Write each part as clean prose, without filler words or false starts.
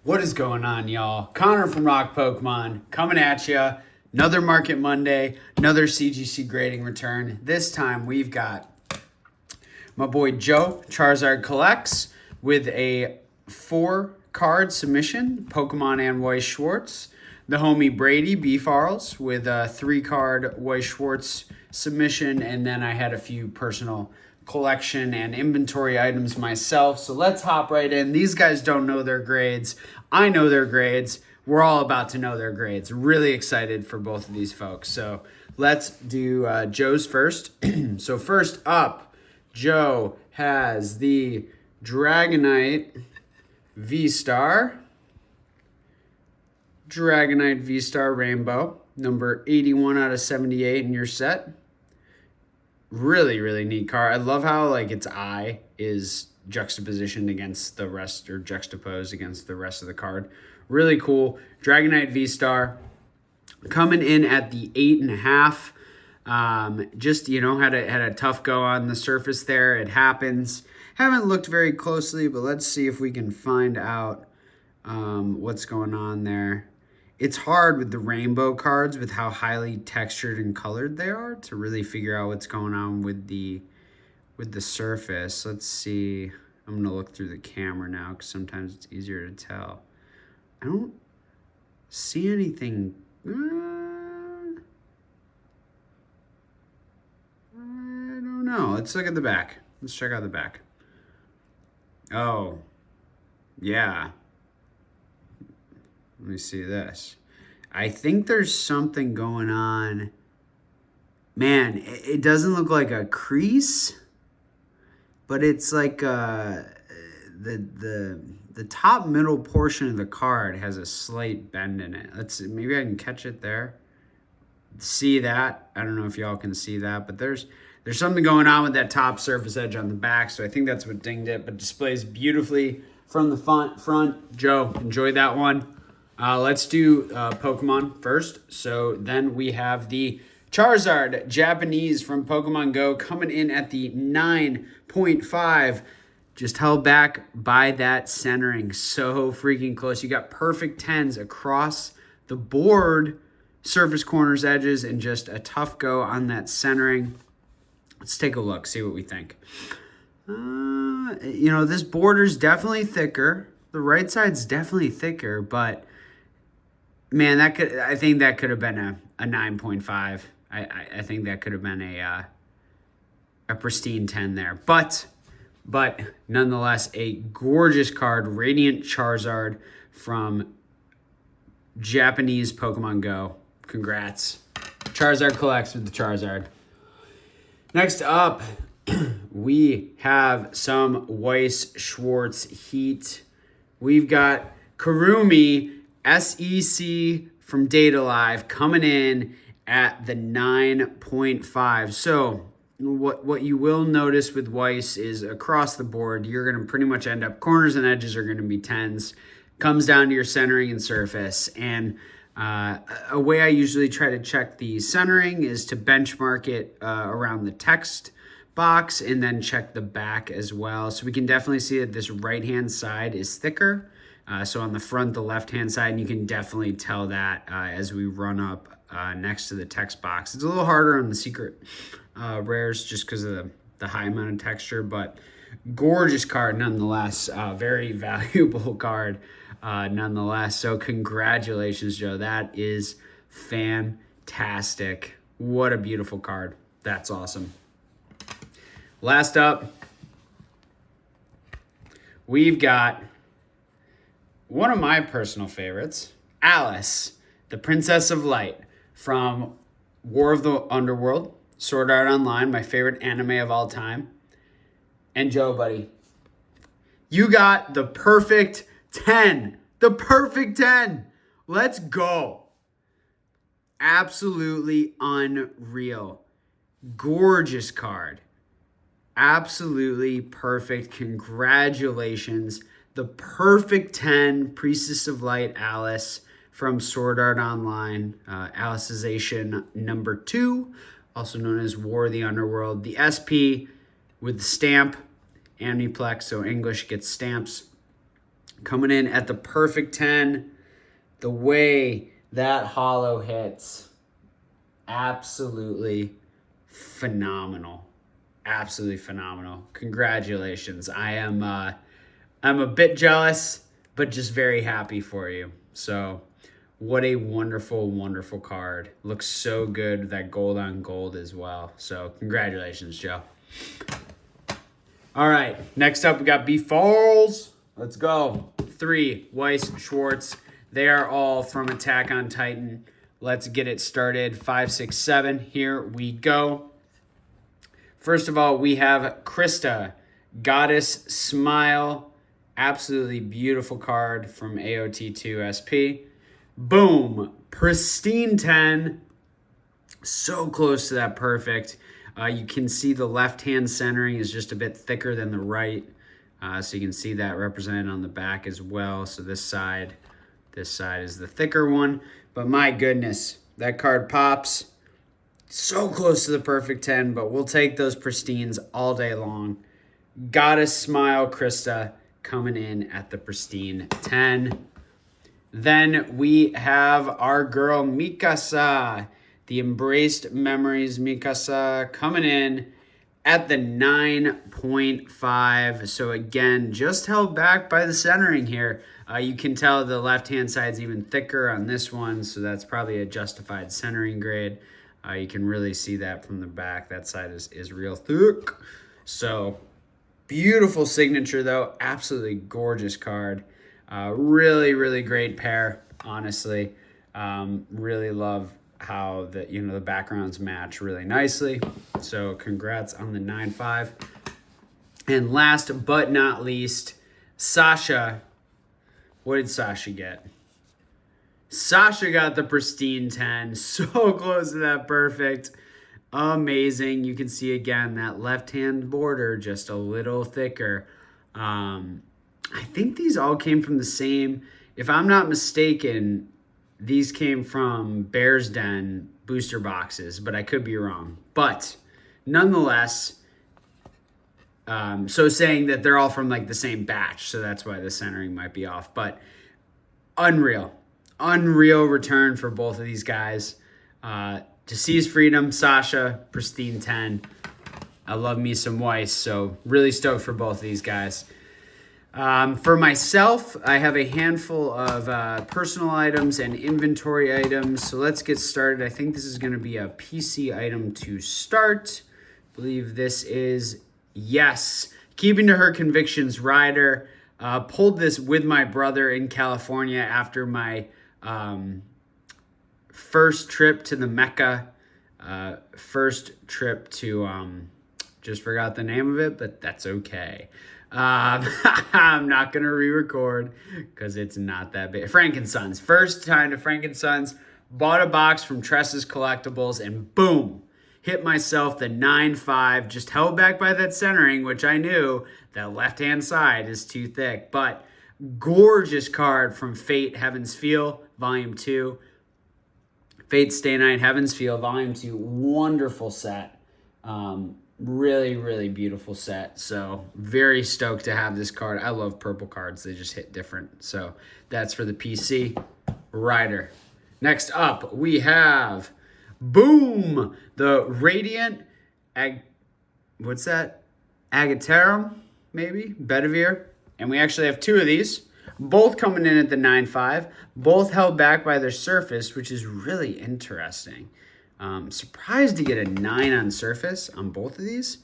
What is going on, y'all? Connor from Rock Pokemon coming at you. Another Market Monday, another CGC grading return. This time we've got my boy Joe, Charizard Collects, with a 4-card submission, Pokemon and Weiss Schwarz. The homie Brady, Beefarls, with a 3-card Weiss Schwarz submission. And then I had a few personal collection and inventory items myself. So let's hop right in. These guys don't know their grades. I know their grades. We're all about to know their grades. Really excited for both of these folks. So let's do Joe's first. So first up, Joe has the Dragonite V-Star. Dragonite V-Star Rainbow, number 81 out of 78 in your set. Really, really neat card. I love how like its eye is juxtapositioned against the rest, or juxtaposed against the rest of the card. Really cool. Dragonite V-Star coming in at the 8.5. Just, you know, had a tough go on the surface there. It happens. Haven't looked very closely, but let's see if we can find out what's going on there. It's hard with the rainbow cards with how highly textured and colored they are to really figure out what's going on with the surface. Let's see. I'm going to look through the camera now because sometimes it's easier to tell. I don't see anything. I don't know. Let's look at the back. Let's check out the back. Oh, yeah. Let me see this. I think there's something going on. Man, it doesn't look like a crease, but it's like the top middle portion of the card has a slight bend in it. Maybe I can catch it there. See that? I don't know if y'all can see that, but there's something going on with that top surface edge on the back, so I think that's what dinged it, but displays beautifully from the front. Joe, enjoy that one. Let's do Pokemon first. So then we have the Charizard Japanese from Pokemon Go coming in at the 9.5. Just held back by that centering. So freaking close. You got perfect 10s across the board, surface corners, edges, and just a tough go on that centering. Let's take a look, see what we think. You know, this border's definitely thicker. The right side's definitely thicker, but man, I think that could have been a 9.5. I think that could have been a pristine 10 there. But nonetheless, a gorgeous card, Radiant Charizard from Japanese Pokemon Go. Congrats. Charizard Collects with the Charizard. Next up, we have some Weiss Schwarz Heat. We've got Karumi SEC from Data Live coming in at the 9.5. So what you will notice with Weiss is across the board, you're going to pretty much end up, corners and edges are going to be 10s. Comes down to your centering and surface. And a way I usually try to check the centering is to benchmark it around the text box and then check the back as well. So we can definitely see that this right-hand side is thicker. So on the front, the left-hand side, and you can definitely tell that as we run up next to the text box. It's a little harder on the secret rares just because of the high amount of texture, but gorgeous card nonetheless. Very valuable card nonetheless. So congratulations, Joe. That is fantastic. What a beautiful card. That's awesome. Last up, we've got one of my personal favorites, Alice, the Princess of Light from War of the Underworld, Sword Art Online, my favorite anime of all time. And Joe, buddy, you got the perfect 10. The perfect 10. Let's go. Absolutely unreal. Gorgeous card. Absolutely perfect. Congratulations. The perfect 10, Priestess of Light Alice from Sword Art Online. Alicization number 2, also known as War of the Underworld. The SP with the stamp, Amniplex, so English gets stamps. coming in at the perfect 10. The way that holo hits, absolutely phenomenal. Absolutely phenomenal. Congratulations. I'm a bit jealous, but just very happy for you. So what a wonderful, wonderful card. Looks so good, that gold on gold as well. So congratulations, Joe. All right, next up we got B Falls. Let's go. 3, Weiss Schwarz. They are all from Attack on Titan. Let's get it started. 5, 6, 7. Here we go. First of all, we have Krista, Goddess Smile. Absolutely beautiful card from AOT2 SP. Boom. Pristine 10. So close to that perfect. You can see the left-hand centering is just a bit thicker than the right. So you can see that represented on the back as well. So this side is the thicker one. But my goodness, that card pops. So close to the perfect 10, but we'll take those pristines all day long. Goddess Smile Krista coming in at the pristine 10. Then we have our girl Mikasa, the Embraced Memories Mikasa, coming in at the 9.5. So again, just held back by the centering here. You can tell the left-hand side's even thicker on this one, so that's probably a justified centering grade. You can really see that from the back. That side is real thick. So beautiful signature, though. Absolutely gorgeous card. Really, really great pair, honestly. Really love how the backgrounds match really nicely. So congrats on the 9.5. And last but not least, Sasha. What did Sasha get? Sasha got the pristine 10. So close to that perfect. Amazing. You can see again that left-hand border just a little thicker. I think these all came from the same, if I'm not mistaken, these came from Bear's Den booster boxes, but I could be wrong. But nonetheless, so saying that they're all from like the same batch, so that's why the centering might be off. But unreal return for both of these guys. To Seize Freedom, Sasha, pristine 10. I love me some Weiss, so really stoked for both of these guys. For myself, I have a handful of personal items and inventory items. So let's get started. I think this is going to be a PC item to start. I believe this is, yes, Keeping to Her Convictions Rider. Pulled this with my brother in California after my first trip to the Mecca. First trip to, just forgot the name of it, but that's okay. I'm not going to re-record because it's not that big. Frankensons. First time to Frankensons. Bought a box from Tress's Collectibles and boom, hit myself the 9.5. Just held back by that centering, which I knew that left-hand side is too thick. But gorgeous card from Fate Heaven's Feel, Volume 2. Fate Stay Night Heaven's Feel, Volume 2. Wonderful set. Really, really beautiful set. So very stoked to have this card. I love purple cards. They just hit different. So that's for the PC. Rider. Next up, we have, boom, the Radiant, what's that? Agaterum, maybe? Bedivere. And we actually have 2 of these. Both coming in at the 9.5. Both held back by their surface, which is really interesting. Surprised to get a 9 on surface on both of these.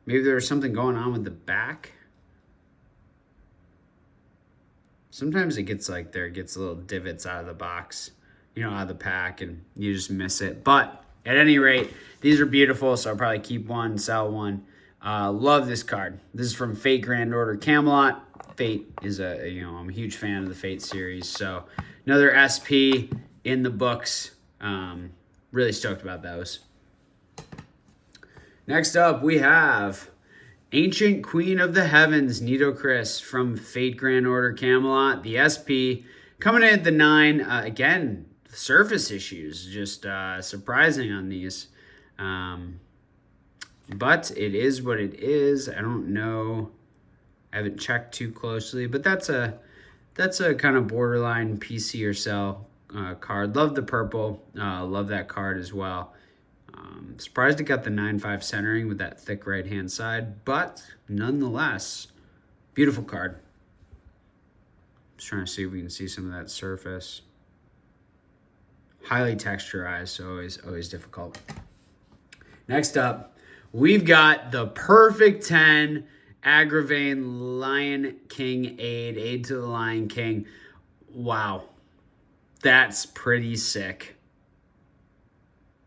Maybe there was something going on with the back. Sometimes it gets like there, it gets little divots out of the box, out of the pack, and you just miss it. But at any rate, these are beautiful, so I'll probably keep one, sell one. Love this card. This is from Fate Grand Order Camelot. Fate is I'm a huge fan of the Fate series. So another SP in the books. Really stoked about those. Next up, we have Ancient Queen of the Heavens, Nito Chris from Fate Grand Order Camelot. The SP coming in at the 9. Again, surface issues. Just surprising on these. But it is what it is. I don't know. I haven't checked too closely, but that's a that's a kind of borderline PC or sell card. Love the purple. Love that card as well. Surprised it got the 9.5 centering with that thick right-hand side, but nonetheless, beautiful card. Just trying to see if we can see some of that surface. Highly texturized, so always difficult. Next up, we've got the perfect 10 Agravain Lion King Aid to the Lion King. Wow, that's pretty sick.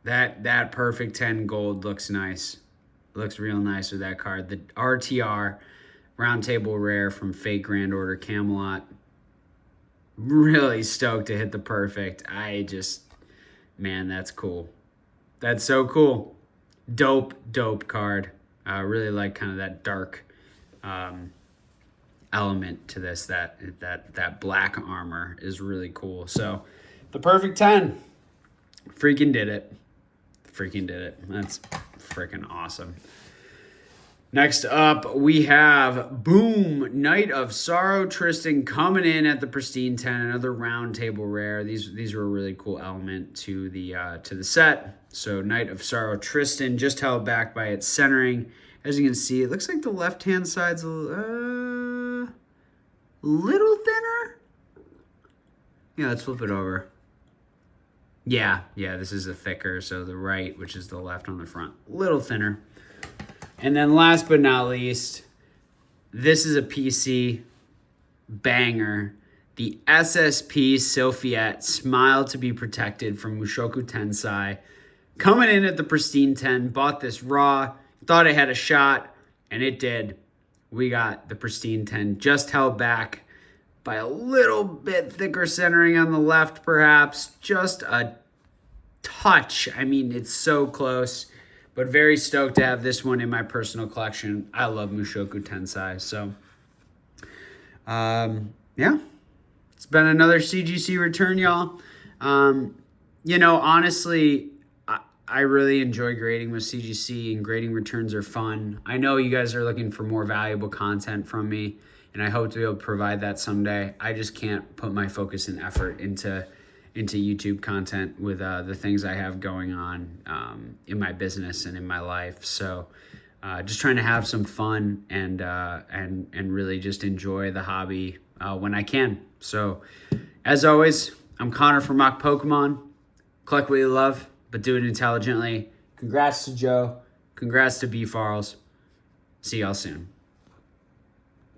That perfect 10 gold looks nice. Looks real nice with that card. The RTR, Round Table Rare from Fate Grand Order Camelot. Really stoked to hit the perfect. Man, that's cool. That's so cool. Dope card. I really like kind of that dark element to this. That black armor is really cool. So the perfect 10. Freaking did it. That's freaking awesome. Next up, we have boom, Knight of Sorrow Tristan coming in at the pristine 10, another round table rare. These were a really cool element to the set. So Knight of Sorrow Tristan just held back by its centering. As you can see, it looks like the left-hand side's a little thinner. Yeah, let's flip it over. Yeah, this is a thicker, so the right, which is the left on the front, a little thinner. And then last but not least, this is a PC banger. The SSP Sylphiette, Smile to be Protected from Mushoku Tensei. Coming in at the pristine 10, bought this raw, thought it had a shot, and it did. We got the pristine 10, just held back by a little bit thicker centering on the left, perhaps. Just a touch. I mean, it's so close, but very stoked to have this one in my personal collection. I love Mushoku Tensei. So, yeah, it's been another CGC return, y'all. Honestly, I really enjoy grading with CGC, and grading returns are fun. I know you guys are looking for more valuable content from me, and I hope to be able to provide that someday. I just can't put my focus and effort into YouTube content with the things I have going on in my business and in my life. So just trying to have some fun and really just enjoy the hobby when I can. So as always, I'm Connor from Mock Pokemon. Collect what you love, but do it intelligently. Congrats to Joe. Congrats to B. Farles. See y'all soon.